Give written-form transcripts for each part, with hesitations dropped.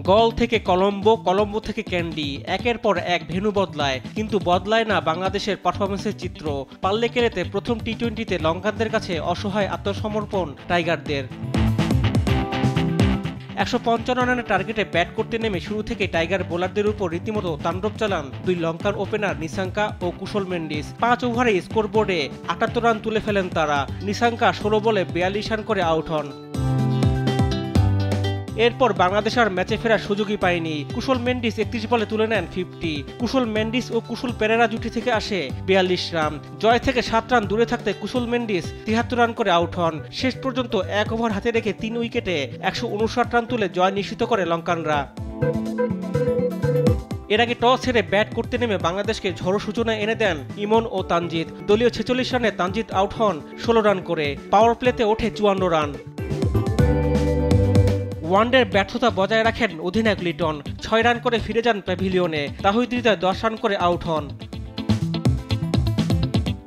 গল থেকে কলম্বো, কলম্বো থেকে ক্যান্ডি, একের পর এক ভেন্যু বদলায়, কিন্তু বদলায় না বাংলাদেশের পারফরমেন্সের চিত্র। পাল্লেকেরেতে প্রথম টি-20তে লঙ্কানদের কাছে অসহায় আত্মসমর্পণ টাইগারদের। ১৫৫ রানের টার্গেটে ব্যাট করতে নেমে শুরু থেকে টাইগার বোলারদের উপর রীতিমতো তাণ্ডব চালান দুই লঙ্কান ওপেনার নিসাঙ্কা ও কুশল মেন্ডিস। ৫ ওভারে স্কোরবোর্ডে ৭৮ রান তুলে ফেলেন তারা। নিসাঙ্কা ১৬ বলে ৪২ রান করে আউট হন। এরপর বাংলাদেশ আর ম্যাচে ফেরার সুযোগই পায়নি। কুশল মেন্ডিস ৩১ বলে তুলে নেন 50। কুশল মেন্ডিস ও কুশল পেরেরা জুটি থেকে আসে ৪২ রান। জয় থেকে ৭ রান দূরে থাকতে কুশল মেন্ডিস ৭৩ রান করে আউট হন। শেষ পর্যন্ত ১ ওভার হাতে রেখে ৩ উইকেটে ১৫৯ রান তুলে জয় নিশ্চিত করে লঙ্কানরা। এর আগে টস হেরে ব্যাট করতে নেমে বাংলাদেশকে ঝড়ো সূচনা এনে দেন ইমন ও তানজিদ। দলীয় ৪৬ রানে তানজিদ আউট হন ১৬ রান করে। পাওয়ার প্লেতে ওঠে ৫৪ রান। ওয়ানডের ব্যর্থতা বজায় রাখেন অধিনায়ক লিটন। ৬ রান করে ফিরে যান প্যাভিলিয়নে। তাহিদ হৃদয় ১০ রান করে আউট হন।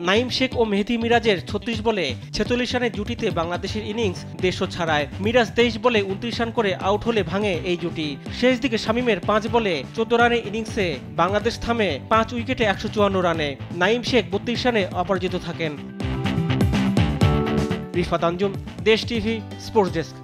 নাঈম শেখ ও মেহেদী মিরাজের ৩৬ বলে ৪৬ রানের জুটিতে বাংলাদেশের ইনিংস দেশও ছাড়ায়। মিরাজ ২৩ বলে ২৯ রান করে আউট হলে ভাঙে এই জুটি। শেষ দিকে শামীমের ৫ বলে ১৪ রানের ইনিংসে বাংলাদেশ থামে ৫ উইকেটে ১৫৪ রানে। নাঈম শেখ ৩২ রানে অপরাজিত থাকেন। রিফাত আঞ্জুম, দেশ টিভি, স্পোর্টস ডেস্ক।